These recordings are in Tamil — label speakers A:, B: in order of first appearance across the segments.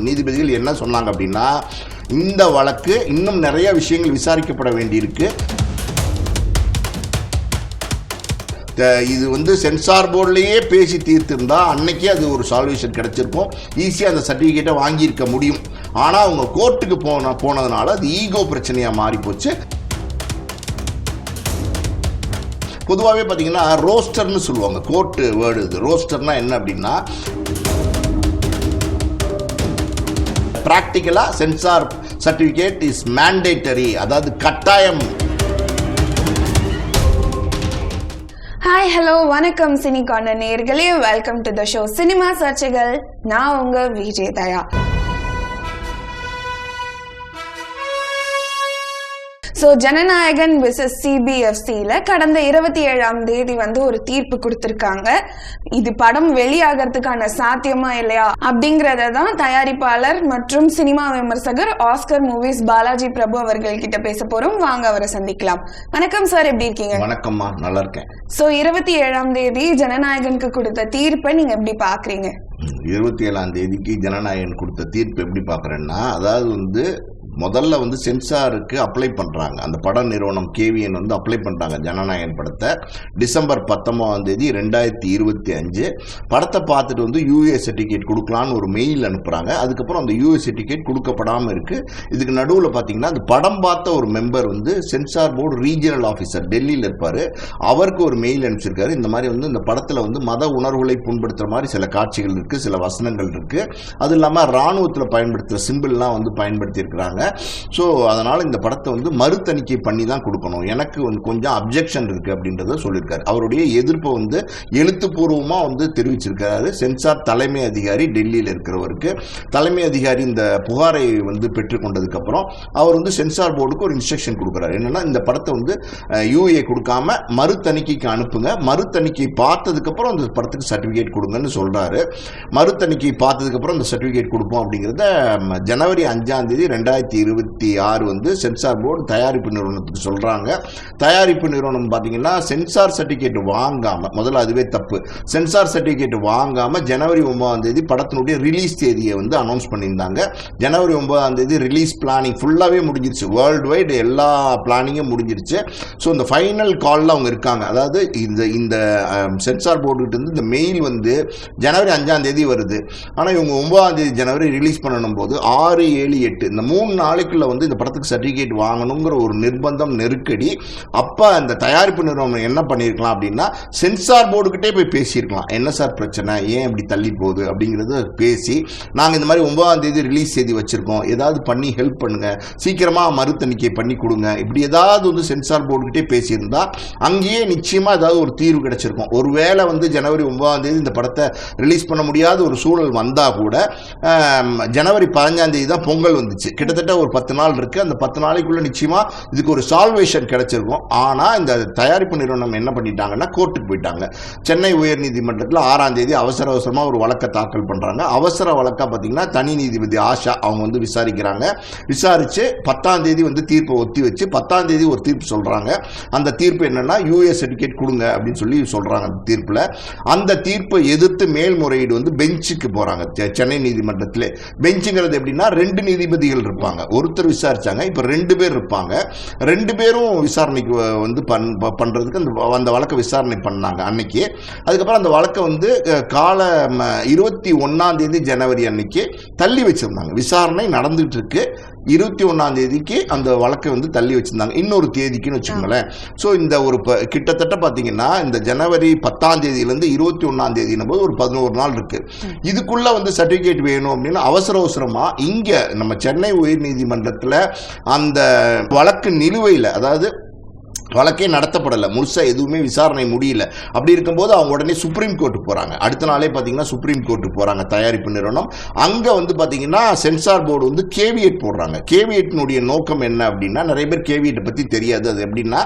A: நீதிபதிகள் என்ன சொன்னாங்க அப்படின்னா, இந்த வழக்கு இன்னும் நிறைய விஷயங்கள் விசாரிக்கப்பட வேண்டியிருக்கு. இது வந்து சென்சார் போர்ட்லேயே பேசி தீர்த்திருந்தா அன்னைக்கே அது ஒரு சால்வேஷன் கிடைச்சிருக்கும், ஈஸியாக அந்த சர்டிஃபிகேட்டை வாங்கியிருக்க முடியும். ஆனால் அவங்க கோர்ட்டுக்கு போனதுனால அது ஈகோ பிரச்சனையாக மாறி போச்சு. பொதுவாகவே பார்த்தீங்கன்னா ரோஸ்டர்னு சொல்லுவாங்க, கோர்ட்டு வேர்டு இது. ரோஸ்டர்னா என்ன அப்படின்னா, ப்ராக்டிக்கலாக சென்சார் சர்டிஃபிகேட் இஸ் மேண்டேட்டரி, அதாவது கட்டாயம்.
B: ஹாய் ஹலோ வணக்கம் சினி கார்னர் நேயர்களே, welcome to the show cinema சர்ச்சைகள். நான் உங்க விஜய் தயா. ஸோ ஜனநாயகன் விசஸ் சிபிஎஃப்சியில் கடந்த 27ஆம் தேதி வந்து ஒரு தீர்ப்பு கொடுத்துருக்காங்க. இது படம் வெளியாகிறதுக்கான சாத்தியமா இல்லையா அப்படிங்கிறத தான் தயாரிப்பாளர் மற்றும் சினிமா விமர்சகர் ஆஸ்கர் மூவிஸ் பாலாஜி பிரபு அவர்கள் கிட்ட பேச போறோம். வாங்க அவரை சந்திக்கலாம். வணக்கம் சார், எப்படி இருக்கீங்க?
A: வணக்கம்மா, நல்லா இருக்கேன்.
B: ஸோ 27ஆம் தேதி ஜனநாயகனுக்கு கொடுத்த தீர்ப்பை நீங்க எப்படி பாக்குறீங்க?
A: 27ஆம் தேதிக்கு ஜனநாயகன் கொடுத்த தீர்ப்பு எப்படி பார்க்குறேன்னா, அதாவது வந்து முதல்ல வந்து சென்சாருக்கு அப்ளை பண்ணுறாங்க. அந்த பட நிறுவனம் கேவிஎன் வந்து அப்ளை பண்ணுறாங்க ஜனநாயகன் படத்தை. டிசம்பர் 19ஆம் தேதி 2025 படத்தை பார்த்துட்டு வந்து யூஏ சர்டிஃபிகேட் கொடுக்கலான்னு ஒரு மெயில் அனுப்புகிறாங்க. அதுக்கப்புறம் அந்த யூஏ சர்டிஃபிகேட் கொடுக்கப்படாமல் இருக்குது. இதுக்கு நடுவில் பார்த்தீங்கன்னா அந்த படம் பார்த்த ஒரு மெம்பர் வந்து சென்சார் போர்டு ரீஜனல் ஆஃபீஸர் டெல்லியில் இருப்பார், அவருக்கு ஒரு மெயில் அனுப்பிச்சிருக்காரு. இந்த மாதிரி வந்து இந்த படத்தில் வந்து மத உணர்வுகளை புண்படுத்துகிற மாதிரி சில காட்சிகள் இருக்குது, சில வசனங்கள் இருக்குது, அது இல்லாமல் இராணுவத்தில் பயன்படுத்துகிற சிம்பிள்லாம் வந்து பயன்படுத்தியிருக்கிறாங்க. ஸோ அதனால் இந்த படத்தை வந்து மறுதணிக்கை பண்ணி தான் கொடுக்கணும், எனக்கு வந்து கொஞ்சம் அப்ஜெக்ஷன் இருக்குது அப்படின்றத சொல்லியிருக்காரு. அவருடைய எதிர்ப்பை வந்து எழுத்துப்பூர்வமாக வந்து தெரிவிச்சிருக்காரு சென்சார் தலைமை அதிகாரி டெல்லியில் இருக்கிறவருக்கு. தலைமை அதிகாரி இந்த புகாரை வந்து பெற்றுக்கொண்டதுக்கப்புறம் அவர் வந்து சென்சார் போர்டுக்கு ஒரு இன்ஸ்ட்ரக்ஷன் கொடுக்குறாரு. என்னென்னா, இந்த படத்தை வந்து யூஏ கொடுக்காம மறுதணிக்கைக்கு அனுப்புங்க, மறுதணிக்கை பார்த்ததுக்கப்புறம் அந்த படத்துக்கு சர்டிஃபிகேட் கொடுங்கன்னு சொல்கிறாரு. மறுதணிக்கை பார்த்ததுக்கப்புறம் அந்த சர்டிஃபிகேட் கொடுப்போம் அப்படிங்கிறத ஜனவரி 5ஆம் தேதி 2026 வந்து சென்சார் போர்டு தயாரிப்பு நிறுவனத்துக்கு சொல்கிறாங்க. தயாரிப்பு நிறுவனம் பார்த்தீங்கன்னா சென்சார் சர்டிஃபிகேட் வாங்காமல், முதல்ல அதுவே தப்பு, சென்சார் சர்டிஃபிகேட் வாங்காமல் ஜனவரி 9ஆம் தேதி படத்தினுடைய ரிலீஸ் தேதியை வந்து அனௌன்ஸ் பண்ணியிருந்தாங்க. ஜனவரி 9ஆம் தேதி ரிலீஸ் பிளானிங் ஃபுல்லாகவே முடிஞ்சிருச்சு, வேர்ல்டு வைடு எல்லா பிளானிங்கும் முடிஞ்சிருச்சு. ஸோ இந்த ஃபைனல் காலில் அவங்க இருக்காங்க. அதாவது இந்த சென்சார் போர்டுகிட்ட இருந்து இந்த மெயில் வந்து ஜனவரி 5ஆம் தேதி வருது. ஆனால் இவங்க 9ஆம் தேதி ஜனவரி ரிலீஸ் பண்ணணும் போது 6, 7, 8 இந்த 3 நாளைக்குள்ள வந்து இந்த படத்துக்கு சர்டிஃபிகேட் வாங்கணுங்கிற ஒரு நிர்பந்தம், நெருக்கடி. அப்போ அந்த தயாரிப்பு நிறுவனம் என்ன பண்ணியிருக்கலாம் அப்படின்னா, சென்சார் போர்டுகிட்டே போய் பேசியிருக்கலாம், என்ன சார் பிரச்சனை, ஏன் இப்படி தள்ளி போகுது அப்படிங்கிறத பேசி, நாங்கள் இந்த மாதிரி 9ஆம் தேதி ரிலீஸ் செய்தி வச்சுருக்கோம், ஏதாவது பண்ணி ஹெல்ப் பண்ணுங்கள், சீக்கிரமாக மறுதணிக்கை பண்ணி கொடுங்க, இப்படி ஏதாவது வந்து சென்சார் போர்டுகிட்டே பேசியிருந்தா அங்கேயே நிச்சயமாக ஏதாவது ஒரு தீர்வு கிடைச்சிருக்கும். ஒருவேளை வந்து ஜனவரி 9ஆம் தேதி இந்த படத்தை ரிலீஸ் பண்ண முடியாத ஒரு சூழல் வந்தால் கூட ஜனவரி 15ஆம் தேதி தான் பொங்கல் வந்துச்சு, கிட்டத்தட்ட ஒரு 10 நாள் இருக்குது. அந்த 10 நாளைக்குள்ள நிச்சயமா இதுக்கு ஒரு சால்வேஷன் கிடைச்சிருக்கும். ஆனால் இந்த தயாரிப்பு நிறுவனம் என்ன பண்ணிட்டாங்கன்னா, கோர்ட்டுக்கு போயிட்டாங்க. சென்னை உயர்நீதிமன்றத்தில் 6ஆம் தேதி அவசரமாக ஒரு வழக்கை தாக்கல் பண்ணுறாங்க. அவசர வழக்காக பார்த்தீங்கன்னா தனி நீதிபதி ஆஷா அவங்க வந்து விசாரிக்கிறாங்க. விசாரித்து 10ஆம் தேதி வந்து தீர்ப்பை ஒத்தி வச்சு 10ஆம் தேதி ஒரு தீர்ப்பு சொல்கிறாங்க. அந்த தீர்ப்பு என்னன்னா, யூஏ சர்டிஃபிகேட் கொடுங்க அப்படின்னு சொல்லி சொல்கிறாங்க. அந்த தீர்ப்பில் அந்த தீர்ப்பை எதிர்த்து மேல்முறையீடு வந்து பெஞ்சுக்கு போகிறாங்க. சென்னை நீதிமன்றத்தில் பெஞ்சுங்கிறது எப்படின்னா, 2 நீதிபதிகள் இருப்பாங்க, ஒருத்தர் விசாரிச்சாங்க, இப்போ 2 பேர் இருப்பாங்க. 2 பேரும் விசாரணைக்கு வந்து பண்றதுக்கு அந்த வழக்கை விசாரணை பண்ணாங்க அன்னைக்கு. அதுக்கப்புறம் அந்த வழக்கை வந்து கால 21ஆம் தேதி ஜனவரி அன்னைக்கு தள்ளி வச்சிருந்தாங்க. விசாரணை நடந்துட்டு இருக்கு, 21ஆம் தேதிக்கு அந்த வழக்கை வந்து தள்ளி வச்சிருந்தாங்க, இன்னொரு தேதிக்குன்னு வச்சுக்கோங்களேன். ஸோ இந்த ஒரு கிட்டத்தட்ட பார்த்தீங்கன்னா இந்த ஜனவரி 10ஆம் தேதியிலேருந்து 21ஆம் தேதினும் போது ஒரு 11 நாள் இருக்கு. இதுக்குள்ள வந்து சர்டிஃபிகேட் வேணும் அப்படின்னு அவசரமா இங்க நம்ம சென்னை உயர்நீதிமன்றத்தில் அந்த வழக்கு நிலுவையில், அதாவது வழக்கே நடத்தப்படலை, முழுசாக எதுவுமே விசாரணை முடியல. அப்படி இருக்கும்போது அவங்க உடனே சுப்ரீம் கோர்ட்டு போகிறாங்க. அடுத்த நாளே பார்த்தீங்கன்னா சுப்ரீம் கோர்ட்டு போகிறாங்க தயாரிப்பு நிறுவனம். அங்கே வந்து பார்த்தீங்கன்னா சென்சார் போர்டு வந்து கேவியட் போடுறாங்க. கேவியட்டினுடைய நோக்கம் என்ன அப்படின்னா, நிறைய பேர் கேவியட்டை பற்றி தெரியாது. அது எப்படின்னா,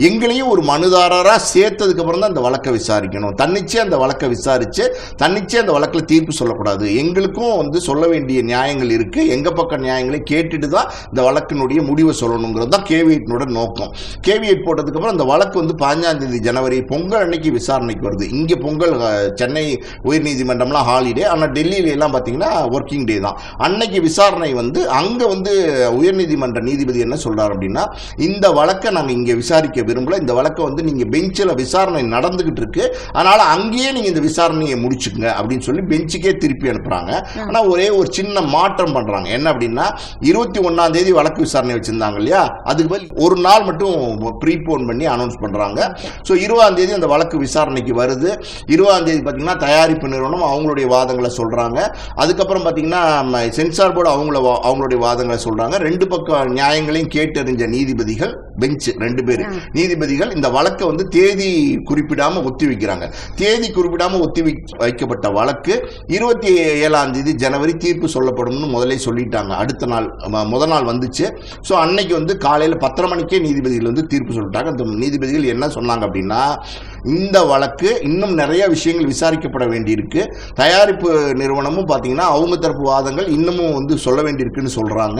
A: எங்களையும் ஒரு மனுதாரராக சேர்த்ததுக்கப்புறம் தான் அந்த வழக்கை விசாரிக்கணும், தன்னிச்சே அந்த வழக்கை விசாரித்து தன்னிச்சே அந்த வழக்கில் தீர்ப்பு சொல்லக்கூடாது, எங்களுக்கும் வந்து சொல்ல வேண்டிய நியாயங்கள் இருக்குது, எங்கள் பக்க நியாயங்களை கேட்டுட்டு தான் இந்த வழக்கினுடைய முடிவை சொல்லணுங்கிறது தான் கேவியட்டினோட நோக்கம். கேவியட் போட்டதுக்கப்புறம் அந்த வழக்கு வந்து 15ஆம் தேதி ஜனவரி பொங்கல் அன்னைக்கு விசாரணைக்கு வருது. இங்கே பொங்கல் சென்னை உயர்நீதிமன்றம்லாம் ஹாலிடே, ஆனால் டெல்லியில எல்லாம் பார்த்தீங்கன்னா ஒர்க்கிங் டே தான். அன்னைக்கு விசாரணை வந்து அங்கே வந்து உயர்நீதிமன்ற நீதிபதி என்ன சொல்றாரு அப்படின்னா, இந்த வழக்கை நாங்கள் இங்கே விசாரிக்க விரும்பல, இந்த வழக்கை வந்து நீங்கள் பெஞ்சில் விசாரணை நடந்துகிட்டு இருக்கு, அதனால அங்கேயே நீங்கள் இந்த விசாரணையை முடிச்சுக்குங்க அப்படின்னு சொல்லி பெஞ்சுக்கே திருப்பி அனுப்புறாங்க. ஆனால் ஒரே ஒரு சின்ன மாற்றம் பண்றாங்க. என்ன அப்படின்னா, 21ஆம் தேதி வழக்கு விசாரணை வச்சிருந்தாங்க இல்லையா, அதுக்கு பதில் ஒரு நாள் மட்டும் ப்ரீபோன் பண்ணி அனௌன்ஸ் பண்றாங்க. ஸோ 20ஆம் தேதி அந்த வழக்கு விசாரணைக்கு வருது. 20ஆம் தேதி பார்த்தீங்கன்னா தயாரிப்பு நிறுவனம் அவங்களுடைய வாதங்களை சொல்றாங்க. அதுக்கப்புறம் பார்த்தீங்கன்னா சென்சார் போர்டு அவங்களுடைய வாதங்களை சொல்றாங்க. ரெண்டு பக்கம் நியாயங்களையும் கேட்டறிஞ்ச நீதிபதிகள் பெஞ்ச் 2 பேர் நீதிபதிகள் இந்த வழக்கை வந்து தேதி குறிப்பிடாம ஒத்தி வைக்கிறாங்க. தேதி குறிப்பிடாம ஒத்தி வைக்கப்பட்ட வழக்கு 27ஆம் தேதி ஜனவரி தீர்ப்பு சொல்லப்படும்னு முதலே சொல்லிட்டாங்க. அடுத்த நாள் முதல் நாள் வந்துச்சு. ஸோ அன்னைக்கு வந்து காலையில் 10:30 மணிக்கே நீதிபதிகள் வந்து தீர்ப்பு சொல்லிட்டாங்க. அந்த நீதிபதிகள் என்ன சொன்னாங்க அப்படின்னா, இந்த வழக்கு இன்னும் நிறைய விஷயங்கள் விசாரிக்கப்பட வேண்டியிருக்கு, தயாரிப்பு நிறுவனமும் பார்த்தீங்கன்னா அவங்க தரப்பு வாதங்கள் இன்னமும் வந்து சொல்ல வேண்டியிருக்குன்னு சொல்றாங்க,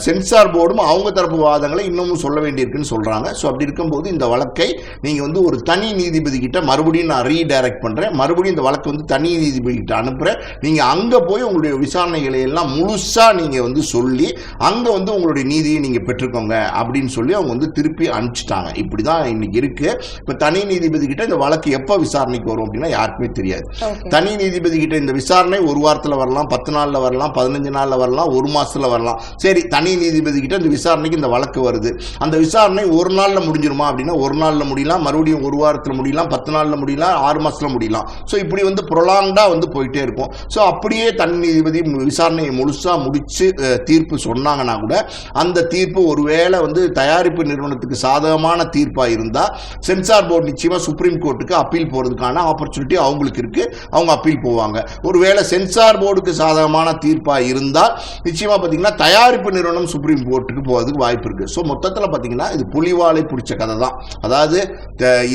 A: சென்சார் போர்டும் அவங்க தரப்பு வாதங்களை இன்னமும் சொல்ல வேண்டியிருக்குன்னு சொல்றாங்க. ஸோ அப்படி இருக்கும்போது இந்த வழக்கை நீங்க வந்து ஒரு தனி நீதிபதி கிட்ட மறுபடியும் நான் ரீடைரக்ட் பண்றேன், மறுபடியும் இந்த வழக்கு வந்து தனி நீதிபதி கிட்ட அனுப்புறேன், நீங்க அங்க போய் உங்களுடைய விசாரணைகளை எல்லாம் முழுசா நீங்க வந்து சொல்லி அங்க வந்து உங்களுடைய நீதியை நீங்க பெற்றுக்கோங்க அப்படின்னு சொல்லி அவங்க வந்து திருப்பி அனுப்பிச்சிட்டாங்க. இப்படிதான் இன்னைக்கு இருக்கு. இப்ப தனி நீதிபதி கிட்ட இந்த வழக்கு எப்ப விசாரணைக்கு வரும் அப்படின்னா யாருக்குமே தெரியாது. தனி நீதிபதி கிட்ட இந்த விசாரணை ஒரு வாரத்துல வரலாம், 10 நாள்ல வரலாம், 15 நாள்ல வரலாம், ஒரு மாசத்துல வரலாம். சரி, தனி நீதிபதி கிட்ட இந்த விசாரணைக்கு இந்த வழக்கு வருது, அந்த விசாரணை ஒரு நாள்ல முடிஞ்சிருமா அப்படின்னா ஒரு நாள்ல முடியலாம், மறுபடியும் ஒரு வாரத்துல முடியலாம், 10 நாள்ல முடியலாம், 6 மாசத்துல முடியலாம். ஸோ இப்படி வந்து ப்ரொலாங்டா வந்து போயிட்டே இருக்கும். ஸோ அப்படியே தனி நீதிபதி விசாரணையை முழுசா முடிச்சு தீர்ப்பு சொன்னாங்கன்னா கூட அந்த தீர்ப்பு ஒருவேளை வந்து தயாரிப்பு நிறுவனத்துக்கு சாதகமான தீர்ப்பா இருந்தா சென்சார் போர்டு நிச்சயமா சுப்ரீம் கோர்ட்டுக்கு அப்பீல் போறதுக்கான ஆப்பர்ச்சுனிட்டி அவங்களுக்கு இருக்கு, அவங்க அப்பீல் போவாங்க. ஒருவேளை சென்சார் போர்டுக்கு சாதகமான தீர்ப்பா இருந்தால் நிச்சயமா பாத்தீங்கன்னா தயாரிப்பு நிறுவனம் சுப்ரீம் கோர்ட்டுக்கு போவதுக்கு வாய்ப்பு இருக்கு. ஸோ மொத்தத்தில் பாத்தீங்கன்னா இது புலிவாலை பிடிச்ச கதை தான். அதாவது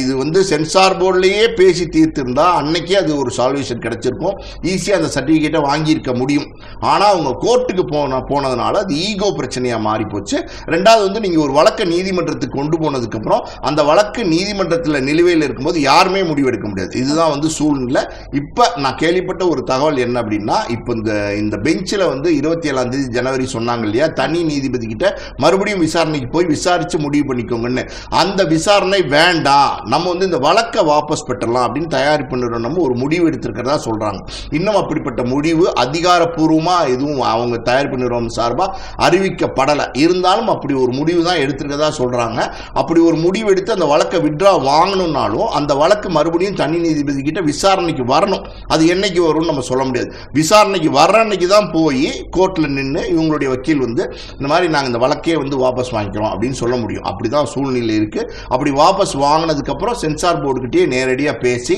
A: இது வந்து சென்சார் போர்டுலயே பேசி தீர்த்திருந்தா அன்னைக்கே அது ஒரு சால்வேஷன் கிடைச்சிருக்கும், ஈஸியா அந்த சர்டிபிகேட்டை வாங்கியிருக்க முடியும். ஆனா அவங்க கோர்ட்டுக்கு போனதுனால அது ஈகோ பிரச்சனையா மாறி போச்சு. ரெண்டாவது வந்து நீங்க ஒரு வழக்கை நீதிமன்றத்துக்கு கொண்டு போனதுக்கு அப்புறம் அந்த வழக்கு நீதிமன்றத்தில் நிலுவையில் இருக்கும்போது யாருமே முடிவெடுக்க முடியாது. இதுதான் வந்து சூழ்நிலை. இப்ப நான் கேள்விப்பட்ட ஒரு தகவல் என்ன அப்படின்னா, இப்ப இந்த பெஞ்சில் வந்து 27ஆம் தேதி ஜனவரி சொன்னாங்க இல்லையா, தனி நீதிபதி கிட்ட மறுபடியும் விசாரணைக்கு போய் விசாரிச்சு முடிவு பண்ணிக்கோங்கன்னு. அந்த விசாரணை வேண்டாம், நம்ம வந்து இந்த வழக்கை வாபஸ் பெற்றலாம் அப்படின்னு தயாரிப்பு நிறுவனம் ஒரு முடிவு எடுத்திருக்கிறதா சொல்றாங்க. இன்னும் அப்படிப்பட்ட முடிவு அதிகாரப்பூர்வமா எதுவும் அவங்க தயாரிப்பு நிறுவனம் சார்பா அறிவிக்கப்படலை. இருந்தாலும் அப்படி ஒரு முடிவு தான் எடுத்திருக்கதா சொல்றாங்க. அப்படி ஒரு முடிவு எடுத்து அந்த வழக்கை விட்ரா வாங்கணும்னாலும் அந்த வழக்கு மறுபடியும் தனி நீதிபதி கிட்ட விசாரணைக்கு வரணும். அது என்னைக்கு வரும்னு நம்ம சொல்ல முடியாது. விசாரணைக்கு வர்ற அன்னைக்கு தான் போய் கோர்ட்ல நின்று இவங்களுடைய வக்கீல் வந்து இந்த மாதிரி நாங்கள் இந்த வழக்கே வந்து வாபஸ் வாங்கிக்கிறோம் அப்படின்னு சொல்ல முடியும். அப்படிதான் சூழ்நிலை இருக்கு. அப்படி வாபஸ் வாங்கினதுக்கு அப்புறம் சென்சார் போர்டுகிட்டே நேரடியாக பேசி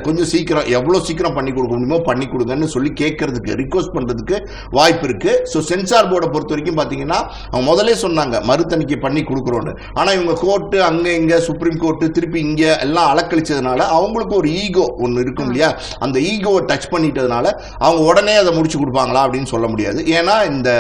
A: கொஞ்சம் சீக்கிரம் எவ்வளோ சீக்கிரம் பண்ணி கொடுக்க முடியுமோ பண்ணி கொடுங்கன்னு சொல்லி கேட்கறதுக்கு ரிக்வஸ்ட் பண்றதுக்கு வாய்ப்பு இருக்கு. ஸோ சென்சார் போர்டை பொறுத்த வரைக்கும் பார்த்தீங்கன்னா அவங்க முதலே சொன்னாங்க மறுதணிக்கை பண்ணி கொடுக்குறோன்னு. ஆனால் இவங்க கோர்ட்டு அங்கே இங்கே சுப்ரீம் கோர்ட்டு திருப்பி இங்கே எல்லாம் அலக்கழிச்சதுனால அவங்களுக்கு ஒரு ஈகோ ஒன்று இருக்கும் இல்லையா, அந்த ஈகோவை டச் பண்ணிட்டதுனால அவங்க உடனே அதை முடிச்சு கொடுப்பாங்களா அப்படின்னு சொல்ல முடியாது. ஏன்னா இந்த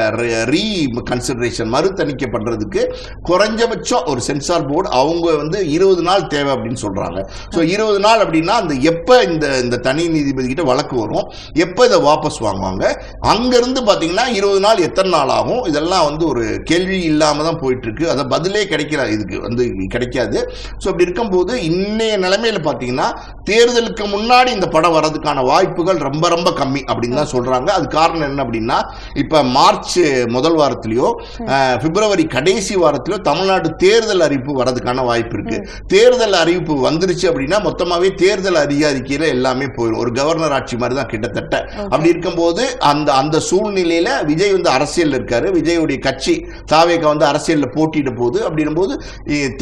A: ரீ கன்சிடரேஷன் மறுதணிக்கை பண்றதுக்கு குறைஞ்சபட்சம் ஒரு சென்சார் போர்டு அவங்க வந்து 20 நாள் தேவை அப்படின்னு சொல்றாங்க. ஸோ 20 நாள் அப்படின்னா அந்த எப்போ இந்த தனி நீதிபதி கிட்ட வழக்கு வரும், எப்போ இதை வாபஸ் வாங்குவாங்க, அங்கிருந்து பார்த்தீங்கன்னா 20 நாள் எத்தனை நாள் ஆகும், இதெல்லாம் வந்து ஒரு கேள்வி இல்லாம தான் போயிட்டு இருக்கு. அதை பதிலே கிடைக்கிறாது, இதுக்கு வந்து கிடைக்காது. ஸோ அப்படி இருக்கும்போது இன்னைய நிலைமையில பார்த்தீங்கன்னா தேர்தலுக்கு முன்னாடி இந்த படம் வர்றதுக்கான வாய்ப்புகள் ரொம்ப ரொம்ப கம்மி அப்படின்னு தான் சொல்றாங்க. அது காரணம் என்ன அப்படின்னா, இப்ப மார்ச் முதல் வாரத்திலயோ பிப்ரவரி கடைசி வாரத்திலோ தமிழ்நாடு தேர்தல் அறிவிப்பு வர்றதுக்கான வாய்ப்பு இருக்கு. தேர்தல் அறிவிப்பு வந்துருச்சு அப்படின்னா மொத்தமாவே தேர்தல் அறிக்கையில எல்லாமே போயிடும். ஒரு கவர்னர் ஆட்சி மாதிரி தான் கிட்டத்தட்ட. அப்படி இருக்கும்போது அந்த சூழ்நிலையில விஜய் வந்து அரசியல் இருக்காரு, விஜயுடைய கட்சி தாவேக வந்து அரசியல்ல போட்டியிட போது. அப்படின்னும் போது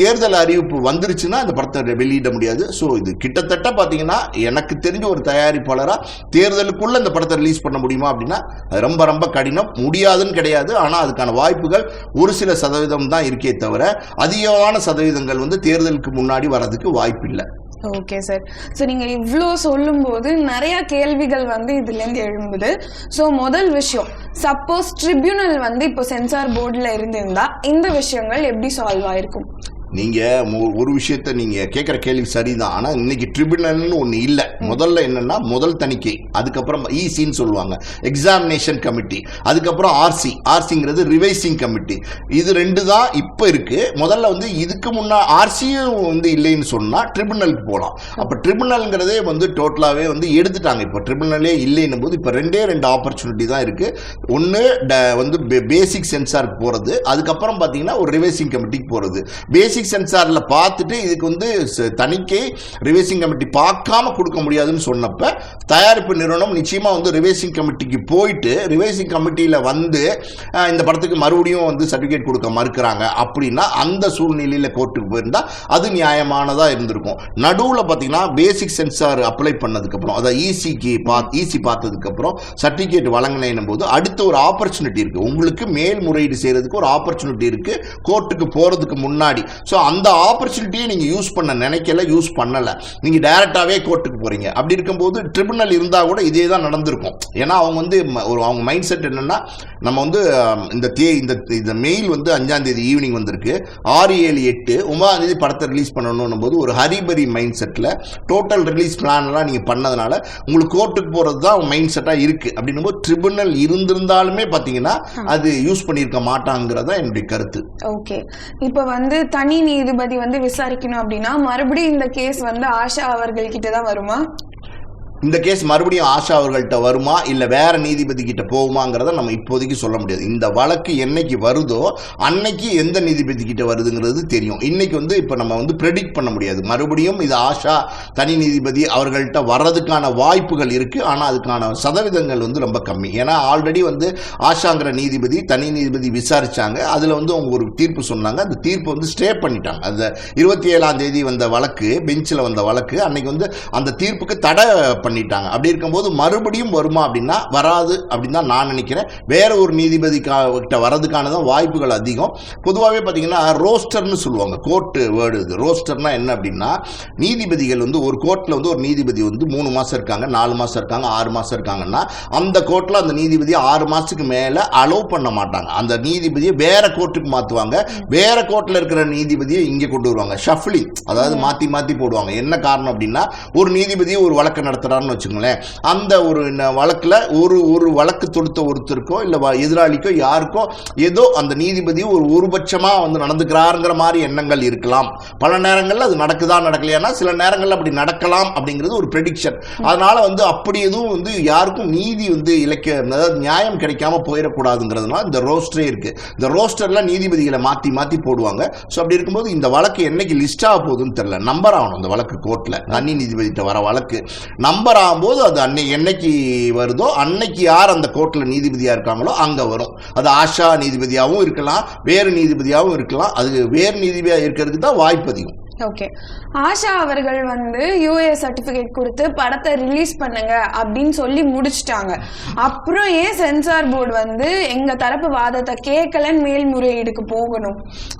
A: தேர்தல் அறிவிப்பு வந்துருச்சுன்னா இந்த படத்தை வெளியிட முடியாது. ஸோ இது கிட்டத்தட்ட பார்த்தீங்கன்னா எனக்கு தெரிஞ்ச ஒரு தயாரிப்பாளராக தேர்தலுக்குள்ள இந்த படத்தை ரிலீஸ் பண்ண முடியுமா அப்படின்னா ரொம்ப ரொம்ப கடினம். முடியாதுன்னு கிடையாது, ஆனால் அதுக்கான வாய்ப்புகள் ஒரு சில சதவீதம் தான் இருக்கே தவிர அதிகமான சதவீதங்கள் வந்து தேர்தலுக்கு முன்னாடி வர்றதுக்கு வாய்ப்பு இல்லை.
B: Okay sir. ஸோ நீங்கள் இவ்வளோ சொல்லும்போது நிறைய கேள்விகள் வந்து இதுலேருந்து எழும்புது. ஸோ முதல் விஷயம், சப்போஸ் ட்ரிபியூனல் வந்து இப்போ சென்சார் போர்டில் இருந்திருந்தா இந்த விஷயங்கள் எப்படி சால்வ் ஆயிருக்கும்?
A: நீங்க ஒரு விஷயத்த நீங்க கேட்குற கேள்வி சரிதான். ஆனா இன்னைக்கு ட்ரிபியூனல்னு ஒண்ணு இல்ல. முதல்ல என்னன்னா முதல் தணிக்கை, அதுக்கப்புறம் இசின்னு சொல்லுவாங்க எக்ஸாமினேஷன் கமிட்டி, அதுக்கப்புறம் ஆர்சிங்கிறது ரிவைசிங் கமிட்டி. இது ரெண்டு தான் இப்ப இருக்கு. முதல்ல வந்து இதுக்கு முன்னா ஆர்சியும் வந்து இல்லைன்னு சொன்னா ட்ரிபியூனலுக்கு போகலாம். அப்ப ட்ரிபியூனல்ங்கிறதே வந்து டோட்டலாவே வந்து எடுத்துட்டாங்க. இப்போ ட்ரிபியூனலே இல்லைன்னும் போது இப்போ ரெண்டு ஆப்பர்ச்சுனிட்டி தான் இருக்கு. ஒன்று வந்து பேசிக் சென்சாருக்கு போறது, அதுக்கப்புறம் பார்த்தீங்கன்னா ஒரு ரிவைசிங் கமிட்டிக்கு போறது. பேசிக் சென்சார்ல பார்த்துட்டு இதுக்கு வந்து தணிக்கை ரிவைசிங் கமிட்டி பார்க்காம கொடுக்க முடியாதுன்னு சொன்னப்ப தயாரிப்பு நிறுவனம் நிச்சயமா வந்து ரிவைசிங் கமிட்டிக்கு போயிட்டு ரிவைசிங் கமிட்டியில வந்து இந்த படத்துக்கு மறுபடியும் வந்து சர்டிபிகேட் கொடுக்க மறுக்கிறாங்க அப்படின்னா அந்த சூழ்நிலையில கோர்ட்டுக்கு போயிருந்தா அது நியாயமானதா இருந்திருக்கும். நடுவில் பார்த்தீங்கன்னா பேசிக் சென்சார் அப்ளை பண்ணதுக்கு அப்புறம் அதாவது ஈசி பார்த்ததுக்கு அப்புறம் சர்டிபிகேட் வழங்கின போது அடுத்த ஒரு ஆப்பர்ச்சுனிட்டி இருக்கு. உங்களுக்கு மேல்முறையீடு செய்யறதுக்கு ஒரு ஆப்பர்ச்சுனிட்டி இருக்கு கோர்ட்டுக்கு போறதுக்கு முன்னாடி. ஸோ அந்த ஆப்பர்ச்சுனிட்டியை நீங்க யூஸ் பண்ண நினைக்கல, யூஸ் பண்ணல, நீங்க டைரக்டாவே கோர்ட்டுக்கு போறீங்க. அப்படி இருக்கும்போது ட்ரிபியூனல் இருந்தா கூட இதே தான் நடந்திருக்கும். ஏன்னா அவங்க வந்து அவங்க மைண்ட் செட் என்னன்னா, நம்ம வந்து இந்த மெயில் வந்து 5ஆம் தேதி ஈவினிங் வந்திருக்கு, 6, 7, 8, 9ஆம் தேதி படத்தை ரிலீஸ் பண்ணணும் போது ஒரு ஹரிபரி மைண்ட் செட்ல டோட்டல் ரிலீஸ் பிளான் எல்லாம் நீங்க பண்ணதுனால உங்களுக்கு கோர்ட்டுக்கு போறது தான் மைண்ட் செட்டா இருக்கு. அப்படின்னும் போது ட்ரிபியூனல் இருந்திருந்தாலுமே பாத்தீங்கன்னா அது யூஸ் பண்ணிருக்க மாட்டாங்கிறதா என்னுடைய கருத்து.
B: ஓகே, இப்ப வந்து தனி நீதிபதி வந்து விசாரிக்கணும் அப்படின்னா மறுபடியும் இந்த கேஸ் வந்து ஆஷா அவர்கள் கிட்ட தான் வருமா?
A: இந்த கேஸ் மறுபடியும் ஆஷா அவர்கள்ட்ட வருமா இல்ல வேற நீதிபதி கிட்ட போகுமாங்கிறத நம்ம இப்போதைக்கு சொல்ல முடியாது. இந்த வழக்கு என்னைக்கு வருதோ அன்னைக்கு எந்த நீதிபதி கிட்ட வருதுங்கிறது தெரியும். இன்னைக்கு வந்து இப்ப நம்ம வந்து ப்ரெடிக்ட் பண்ண முடியாது. மறுபடியும் இது ஆஷா தனி நீதிபதி அவர்கள்ட்ட வர்றதுக்கான வாய்ப்புகள் இருக்கு. ஆனா அதுக்கான சதவீதங்கள் வந்து ரொம்ப கம்மி. ஏன்னா ஆல்ரெடி வந்து ஆஷாங்கிற நீதிபதி தனி நீதிபதி விசாரிச்சாங்க. அதுல வந்து அவங்க ஒரு தீர்ப்பு சொன்னாங்க. அந்த தீர்ப்பு வந்து ஸ்டே பண்ணிட்டாங்க. அந்த 27ஆம் தேதி வந்த வழக்கு, பெஞ்சில் வந்த வழக்கு, அன்னைக்கு வந்து அந்த தீர்ப்புக்கு தடை பண்ணிட்டாங்க. அப்படி இருக்கும்போது மறுபடியும் வருமா அப்படின்னா வராது அப்படின்னு தான் நான் நினைக்கிறேன். வேற ஒரு நீதிபதி கிட்ட வரதுக்கான தான் வாய்ப்புகள் அதிகம். பொதுவாகவே பார்த்தீங்கன்னா ரோஸ்டர்னு சொல்லுவாங்க, கோர்ட் வேர்டு இது. ரோஸ்டர்னா என்ன அப்படின்னா, நீதிபதிகள் வந்து ஒரு கோர்ட்ல வந்து ஒரு நீதிபதி வந்து 3 மாசம் இருக்காங்க, 4 மாசம் இருக்காங்க, 6 மாசம் இருக்காங்கன்னா அந்த கோர்ட்ல அந்த நீதிபதியை 6 மாசத்துக்கு மேல அலோவ் பண்ண மாட்டாங்க. அந்த நீதிபதியை வேற கோர்ட்டுக்கு மாத்துவாங்க. வேற கோர்ட்ல இருக்கிற நீதிபதியை இங்க கொண்டு வருவாங்க. ஷஃப்லிங், அதாவது மாத்தி மாத்தி போடுவாங்க. என்ன காரணம் அப்படின்னா, ஒரு நீதிபதியை ஒரு வழக்கு நடத்துறாரு வச்சுங்களேன், அந்த ஒரு வழக்குல ஒரு வழக்கு தொடுத்த ஒருத்தருக்கோ இல்ல எதிராளிக்கோ யாருக்கோ ஏதோ அந்த நீதிபதி ஒரு பட்சமா வந்து நடந்துக்கிறாருங்கிற மாதிரி எண்ணங்கள் இருக்கலாம். பல நேரங்கள்ல அது நடக்கலையானா சில நேரங்கள்ல அப்படி நடக்கலாம் அப்படிங்கிறது ஒரு ப்ரெடிக்ஷன். அதனால வந்து அப்படி எதுவும் வந்து யாருக்கும் நீதி வந்து அதாவது நியாயம் கிடைக்காம போயிடக்கூடாதுங்கிறதுனால இந்த ரோஸ்டரே இருக்கு. இந்த ரோஸ்டர்ல நீதிபதிகளை மாத்தி மாத்தி போடுவாங்க. ஸோ அப்படி இருக்கும்போது இந்த வழக்கு என்னைக்கு லிஸ்ட் ஆக போகுதுன்னு தெரியல. நம்பர் ஆகணும் இந்த வழக்கு கோர்ட்ல, தனி நீதிபதிட்ட வர வழக்கு நம்பர் ஆகும்போது அது என்னைக்கு வருதோ அன்னைக்கு யார் அந்த கோர்ட்ல நீதிபதியா இருக்காங்களோ அங்க வரும். அது ஆஷா நீதிபதியாகவும் இருக்கலாம், வேறு நீதிபதியாகவும் இருக்கலாம். அது வேறு நீதிபதியா இருக்கிறதுக்கு தான் வாய்ப்பு அதிகம்.
B: ஓகே, ஆஷா அவர்கள் வந்து யூஏ சர்டிபிகேட் கொடுத்து படத்தை ரிலீஸ் பண்ணுங்க அப்படின்னு சொல்லி முடிச்சிட்டாங்க. அப்புறம் ஏன் சென்சார் போர்டு வந்து எங்க தரப்பு வாதத்தை கேட்கலன்னு மேல்முறையீடுக்கு போகணும்?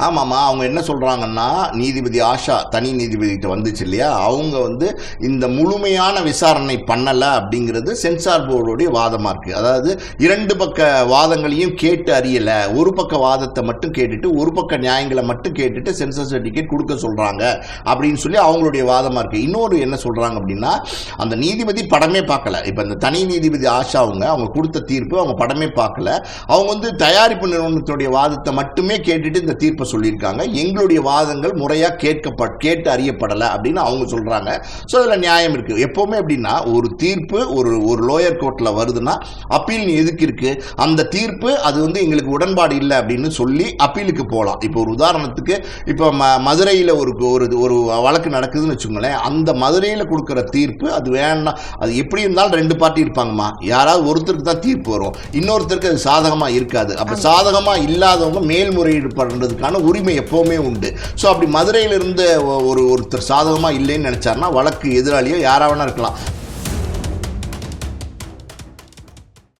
A: ஆமாமா, அவங்க என்ன சொல்றாங்கன்னா, நீதிபதி ஆஷா தனி நீதிபதிகிட்ட வந்துச்சு இல்லையா, அவங்க வந்து இந்த முழுமையான விசாரணை பண்ணல அப்படிங்கிறது சென்சார் போர்டுடைய வாதமா இருக்கு. அதாவது 2 பக்க வாதங்களையும் கேட்டு அறியல, ஒரு பக்க வாதத்தை மட்டும் கேட்டுட்டு ஒரு பக்க நியாயங்களை மட்டும் கேட்டுட்டு சென்சார் சர்டிபிகேட் கொடுக்க சொல்றாங்க அப்படின்னு சொல்லி அவங்களுடைய வாதமா இருக்கு. இன்னொரு என்ன சொல்றாங்க அப்படின்னா, அந்த நீதிபதி படமே பார்க்கல. இப்ப இந்த தனி நீதிபதி ஆஷா அவங்க கொடுத்த தீர்ப்பு அவங்க படமே பார்க்கல. அவங்க வந்து தயாரிப்பு நிறுவனத்துடைய வாதத்தை மட்டுமே கேட்டுட்டு இந்த தீர்ப்பை சொல்லியிருக்காங்க. எங்களுடைய வாதங்கள் முறையா கேட்டு அறியப்படல அப்படின்னு அவங்க சொல்றாங்க. ஸோ அதுல நியாயம் இருக்கு. எப்பவுமே அப்படின்னா ஒரு தீர்ப்பு ஒரு லோயர் கோர்ட்ல வருதுன்னா அப்பீல் எதுக்கு இருக்கு? அந்த தீர்ப்பு அது வந்து எங்களுக்கு உடன்பாடு இல்லை அப்படின்னு சொல்லி அப்பீலுக்கு போகலாம். இப்போ ஒரு உதாரணத்துக்கு, இப்போ மதுரையில் ஒரு வழக்கு நடக்குதுன்னு வச்சுக்கோங்களேன், அந்த மதுரையில் கொடுக்குற தீர்ப்பு அது வேண்டாம், அது எப்படி இருந்தாலும் 2 பார்ட்டி இருப்பாங்கம்மா, யாராவது ஒருத்தருக்கு தான் தீர்ப்பு வரும், இன்னொருத்தருக்கு அது சாதகமாக இருக்காது. அப்போ சாதகமாக இல்லாதவங்க மேல்முறையீடு பண்ணுறதுக்கான உரிமை எப்போவுமே உண்டு. ஸோ அப்படி மதுரையில் இருந்த ஒருத்தர் சாதகமாக இல்லைன்னு நினச்சாருன்னா வழக்கு எதிராளியோ யாராவது இருக்கலாம்,